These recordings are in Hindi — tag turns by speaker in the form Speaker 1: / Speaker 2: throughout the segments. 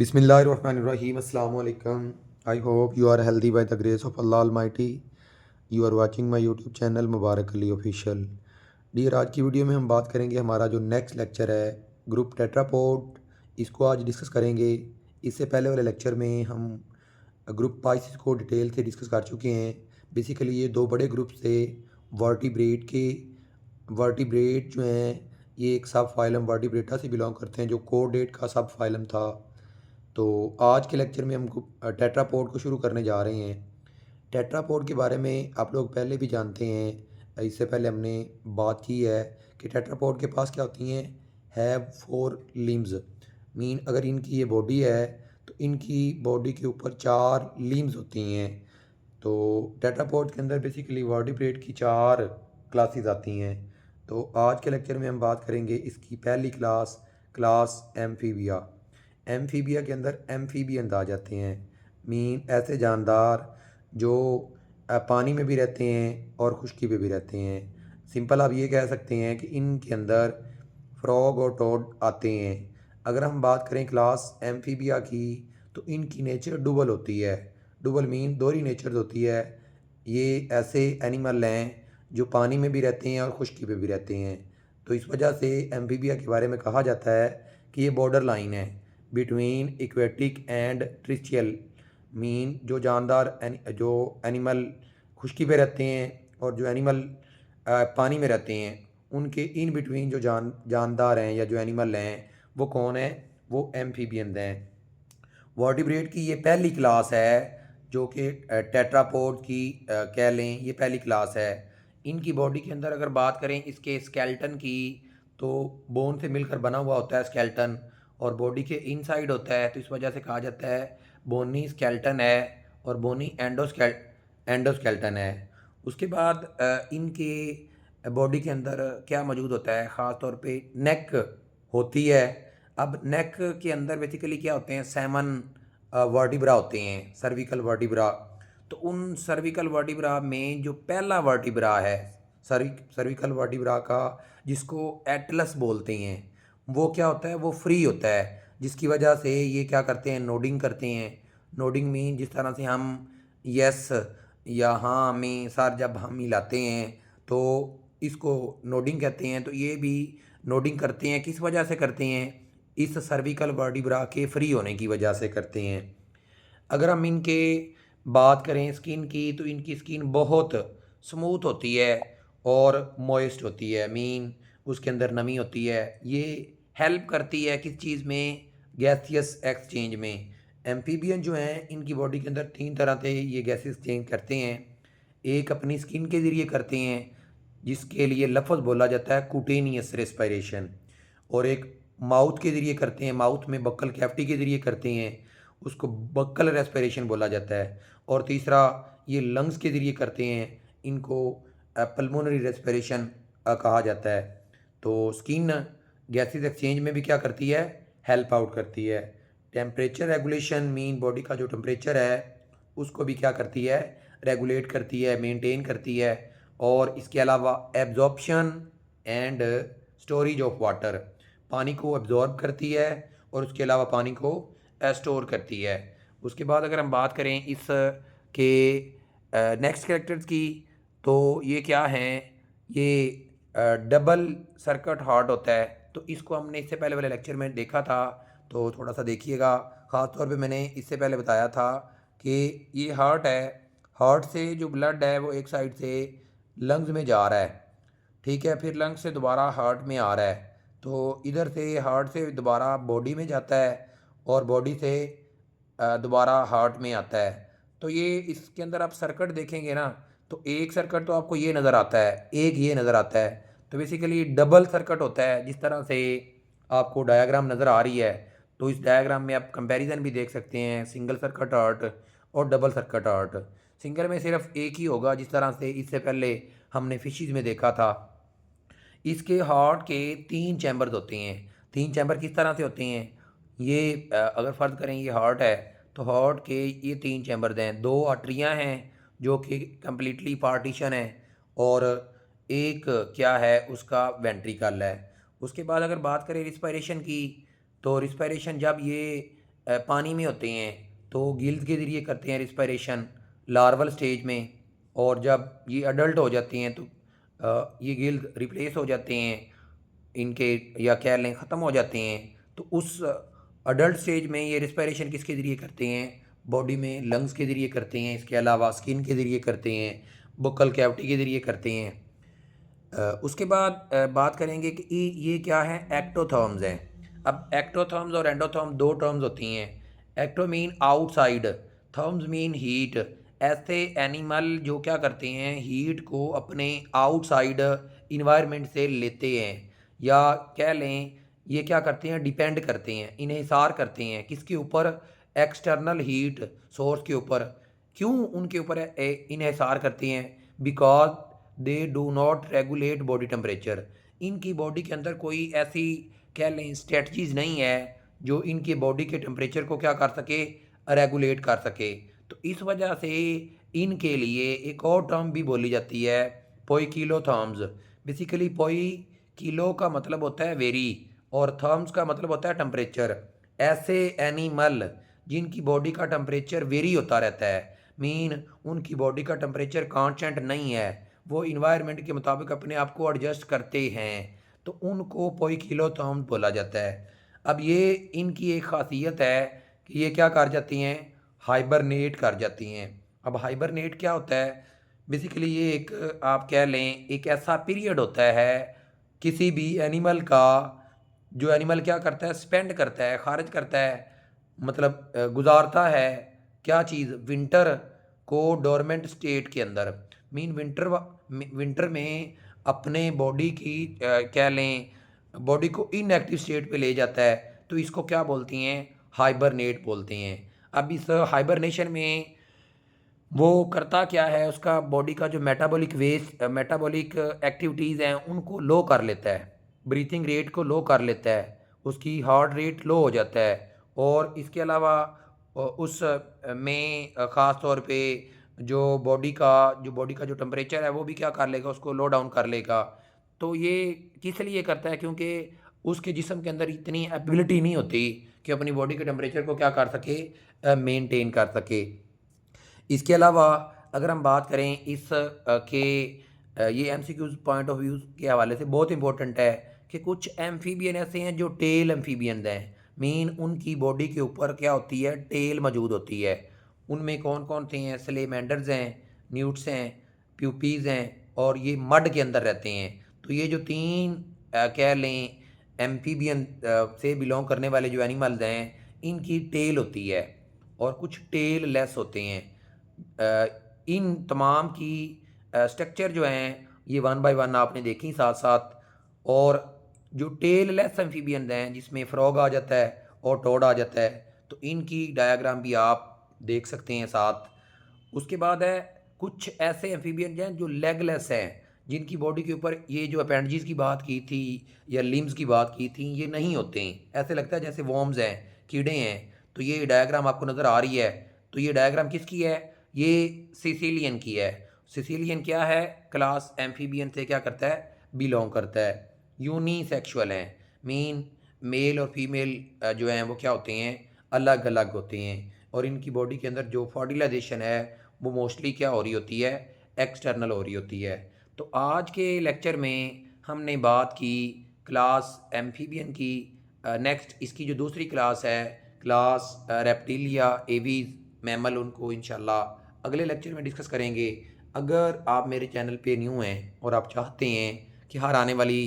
Speaker 1: Bismillahirrahmanirrahim. Assalamu alaikum. I hope you are healthy by the grace of Allah Almighty. You are watching my YouTube channel Mubarak Ali official. Dear, आज की वीडियो में हम बात करेंगे हमारा जो नेक्स्ट लेक्चर है ग्रुप टेट्रापोड, इसको आज डिस्कस करेंगे। इससे पहले वाले लेक्चर में हम ग्रुप पाइसिस को डिटेल से डिस्कस कर चुके हैं। बेसिकली ये दो बड़े ग्रुप थे वर्टिब्रेट जो हैं, ये एक सब फाइलम वर्टिब्रेटा से बिलोंग करते हैं जो कोडेट का सब फाइलम था। तो आज के लेक्चर में हम टेट्रापोड को शुरू करने जा रहे हैं। टेट्रापोड के बारे में आप लोग पहले भी जानते हैं, इससे पहले हमने बात की है कि टेट्रापोड के पास क्या होती हैं, हैव 4 लिम्स। मीन अगर इनकी ये बॉडी है तो इनकी बॉडी के ऊपर 4 लिम्स होती हैं। तो टेट्रापोड के अंदर बेसिकली वर्टिब्रेट की 4 क्लासेस आती हैं। तो आज के लेक्चर में हम बात करेंगे इसकी पहली क्लास एम्फीबिया। एम्फीबिया के अंदर एम्फीबियंस आ जाते हैं, मीन ऐसे जानदार जो पानी में भी रहते हैं और खुश्की पे भी रहते हैं। सिंपल आप ये कह सकते हैं कि इनके अंदर फ्रॉग और टोड आते हैं। अगर हम बात करें क्लास एम्फीबिया की तो इनकी नेचर डुबल होती है। डुबल मीन दोहरी नेचर होती है। ये ऐसे एनिमल हैं जो पानी में भी रहते हैं और खुश्की पे भी रहते हैं। तो इस वजह से एम्फीबिया के बारे में कहा जाता है कि ये बॉर्डर लाइन है बिटवीन इक्वेटिक एंड ट्रिस्टियल। मीन जो जानदार जो एनिमल खुश्की पे रहते हैं और जो एनिमल पानी में रहते हैं, उनके इन बिटवीन जो जानदार हैं या जो एनिमल हैं वो कौन है, वो एम्फीबियन हैं। वर्टिब्रेट की ये पहली क्लास है जो कि टेट्रापोड की कह लें, ये पहली क्लास है। इनकी बॉडी के अंदर अगर बात करें इसके स्केल्टन की, तो बोन से मिलकर बना हुआ होता है स्केल्टन और बॉडी के इनसाइड होता है, तो इस वजह से कहा जाता है बोनी स्केल्टन है और बोनी एंडोस्केल्टन है। उसके बाद इनके बॉडी के अंदर क्या मौजूद होता है, ख़ास तौर पे नेक होती है। अब नेक के अंदर बेसिकली क्या होते हैं, 7 वर्टिब्रा होते हैं, सर्विकल वर्टिब्रा। तो उन सर्विकल वर्टिब्रा में जो पहला वर्टिब्रा है सर्विकल वर्टिब्रा का, जिसको एटलस बोलते हैं, वो क्या होता है, वो फ्री होता है, जिसकी वजह से ये क्या करते हैं, नोडिंग करते हैं। नोडिंग मीन जिस तरह से हम यस या हाँ में सर जब हम मिलाते हैं तो इसको नोडिंग कहते हैं। तो ये भी नोडिंग करते हैं, किस वजह से करते हैं, इस सर्विकल वर्टिब्रा के फ्री होने की वजह से करते हैं। अगर हम इनके बात करें स्किन की, तो इनकी स्किन बहुत स्मूथ होती है और मॉइस्ट होती है, मीन उसके अंदर नमी होती है। ये हेल्प करती है किस चीज़ में, गैसियस एक्सचेंज में। एम्फीबियन जो हैं इनकी बॉडी के अंदर 3 तरह से ये गैसेस एक्सचेंज करते हैं। एक अपनी स्किन के ज़रिए करते हैं, जिसके लिए लफ्ज़ बोला जाता है कुटेनियस रेस्पिरेशन, और एक माउथ के ज़रिए करते हैं, माउथ में बक्कल कैविटी के ज़रिए करते हैं, उसको बक्कल रेस्पिरेशन बोला जाता है। और तीसरा ये लंग्स के ज़रिए करते हैं, इनको पल्मोनरी रेस्पिरेशन कहा जाता है। तो स्किन गैसेस एक्सचेंज में भी क्या करती है, हेल्प आउट करती है। टेम्परेचर रेगुलेशन मीन बॉडी का जो टेम्परेचर है उसको भी क्या करती है, रेगुलेट करती है, मेंटेन करती है। और इसके अलावा absorption and storage of water, पानी को एब्जॉर्ब करती है और उसके अलावा पानी को स्टोर करती है। उसके बाद अगर हम बात करें इस के नेक्स्ट कैरेक्टर्स की, तो ये क्या हैं, ये डबल सर्किट हार्ट होता है। तो इसको हमने इससे पहले वाले लेक्चर में देखा था, तो थोड़ा सा देखिएगा। ख़ास तौर पे मैंने इससे पहले बताया था कि ये हार्ट है, हार्ट से जो ब्लड है वो एक साइड से लंग्स में जा रहा है, ठीक है, फिर लंग्स से दोबारा हार्ट में आ रहा है, तो इधर से हार्ट से दोबारा बॉडी में जाता है और बॉडी से दोबारा हार्ट में आता है। तो ये इसके अंदर आप सर्किट देखेंगे ना, तो एक सर्किट तो आपको ये नज़र आता है, एक ये नज़र आता है। तो बेसिकली डबल सर्किट होता है, जिस तरह से आपको डायग्राम नज़र आ रही है। तो इस डायग्राम में आप कंपैरिजन भी देख सकते हैं, सिंगल सर्किट हार्ट और डबल सर्किट हार्ट। सिंगल में सिर्फ एक ही होगा, जिस तरह से इससे पहले हमने फिशीज़ में देखा था। इसके हार्ट के 3 चैम्बर्स होते हैं। 3 चैम्बर किस तरह से होते हैं, ये अगर फ़र्ज़ करें ये हार्ट है, तो हार्ट के ये 3 चैम्बर्स हैं। 2 आर्टरियाँ हैं जो कि कम्प्लीटली पार्टीशन है, और एक क्या है, उसका वेंट्रिकल है। उसके बाद अगर बात करें रिस्पायरेशन की, तो रिस्पायरेशन जब ये पानी में होते हैं तो गिल्स के ज़रिए करते हैं रिस्पायरेशन लार्वल स्टेज में, और जब ये अडल्ट हो जाती हैं तो ये गिल्स रिप्लेस हो जाते हैं इनके, या कह लें ख़त्म हो जाते हैं। तो उस अडल्ट स्टेज में ये रिस्पायरेशन किसके ज़रिए करते हैं, बॉडी में लंग्स के ज़रिए करते हैं, इसके अलावा स्किन के ज़रिए करते हैं, बुक्कल कैविटी के ज़रिए करते हैं। उसके बाद बात करेंगे कि ये क्या है, एक्टोथर्म्स हैं। अब एक्टोथर्म्स और एंडोथर्म दो टर्म्स होती हैं। Ecto mean outside, therms mean heat. ऐसे एनिमल जो क्या करते हैं, हीट को अपने आउटसाइड इन्वायरमेंट से लेते हैं, या कह लें ये क्या करते हैं, डिपेंड करते हैं, इन्हिसार करते हैं किसके ऊपर, एक्सटर्नल हीट सोर्स के ऊपर। क्यों उनके ऊपर इन्हिसार करते हैं, because they do not regulate body temperature. इनकी बॉडी के अंदर कोई ऐसी कह लें स्ट्रेटजीज नहीं है जो इनके बॉडी के टेम्परेचर को क्या कर सके, रेगुलेट कर सके। तो इस वजह से इनके लिए एक और टर्म भी बोली जाती है, पोइकिलोथर्म्स। बेसिकली पोई किलो का मतलब होता है वेरी, और थर्म्स का मतलब होता है टेम्परेचर। ऐसे एनिमल जिनकी बॉडी का टेम्परेचर वेरी होता रहता है, मीन उनकी बॉडी का टेम्परेचर कांस्टेंट नहीं है, वो इन्वायरमेंट के मुताबिक अपने आप को एडजस्ट करते हैं, तो उनको पोइकिलोथर्म्स बोला जाता है। अब ये इनकी एक खासियत है कि ये क्या कर जाती हैं, हाइबरनेट कर जाती हैं। अब हाइबरनेट क्या होता है, बेसिकली ये एक आप कह लें एक ऐसा पीरियड होता है किसी भी एनिमल का, जो एनिमल क्या करता है, स्पेंड करता है, खारिज करता है, मतलब गुजारता है क्या चीज़, विंटर को डोरमेंट स्टेट के अंदर। मीन विंटर में अपने बॉडी की कह लें बॉडी को इनएक्टिव स्टेट पे ले जाता है, तो इसको क्या बोलती हैं, हाइबरनेट बोलते हैं। अब इस हाइबरनेशन में वो करता क्या है, उसका बॉडी का जो मेटाबॉलिक एक्टिविटीज़ हैं उनको लो कर लेता है, ब्रीथिंग रेट को लो कर लेता है, उसकी हार्ट रेट लो हो जाता है, और इसके अलावा उस में ख़ास तौर पे जो बॉडी का जो टेम्परेचर है वो भी क्या कर लेगा, उसको लो डाउन कर लेगा। तो ये किस लिए करता है, क्योंकि उसके जिस्म के अंदर इतनी एबिलिटी नहीं होती कि अपनी बॉडी के टेम्परेचर को क्या कर सके, मेंटेन कर सके। इसके अलावा अगर हम बात करें ये एमसीक्यूज पॉइंट ऑफ व्यू के हवाले से बहुत इंपॉर्टेंट है कि कुछ एम्फीबियन ऐसे हैं जो टेल एम्फीबियन हैं, मीन उनकी बॉडी के ऊपर क्या होती है, टेल मौजूद होती है। उनमें कौन कौन से हैं, सलेमेंडर्स हैं, न्यूट्स हैं, प्यूपीज़ हैं, और ये मड के अंदर रहते हैं। तो ये जो तीन कह लें एम्फीबियन से बिलोंग करने वाले जो एनिमल्स हैं, इनकी टेल होती है और कुछ टेल लेस होते हैं। इन तमाम की स्ट्रक्चर जो हैं ये वन बाय वन आपने देखी साथ साथ। और जो टेल लेस एम्फीबियन हैं जिसमें फ्रॉग आ जाता है और टोड आ जाता है, तो इनकी डायग्राम भी आप देख सकते हैं साथ। उसके बाद है कुछ ऐसे एम्फीबियन हैं जो लेगलेस हैं, जिनकी बॉडी के ऊपर ये जो अपेंडिजेस की बात की थी या लिम्स की बात की थी ये नहीं होते हैं, ऐसे लगता है जैसे वॉर्म्स हैं, कीड़े हैं। तो ये डायग्राम आपको नज़र आ रही है, तो ये डायग्राम किसकी है, ये सिसिलियन की है। सिसिलियन क्या है, क्लास एम्फीबियन से क्या करता है, बिलोंग करता है। यूनिसेक्सुअल हैं, मीन मेल और फीमेल जो हैं वो क्या होते हैं, अलग अलग होते हैं, और इनकी बॉडी के अंदर जो फर्टिलाइजेशन है वो मोस्टली क्या हो रही होती है, एक्सटर्नल हो रही होती है। तो आज के लेक्चर में हमने बात की क्लास एम्फीबियन की। नेक्स्ट इसकी जो दूसरी क्लास है, क्लास रेप्टिलिया एवीज मैमल, उनको इंशाल्लाह अगले लेक्चर में डिस्कस करेंगे। अगर आप मेरे चैनल पे न्यू हैं और आप चाहते हैं कि हर आने वाली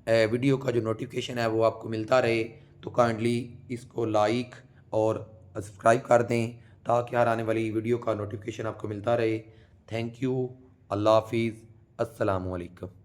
Speaker 1: वीडियो का जो नोटिफिकेशन है वो आपको मिलता रहे, तो काइंडली इसको लाइक और सब्सक्राइब कर दें ताकि हर आने वाली वीडियो का नोटिफिकेशन आपको मिलता रहे। Thank you. अल्लाह हाफिज़। अस्सलामु अलैकुम।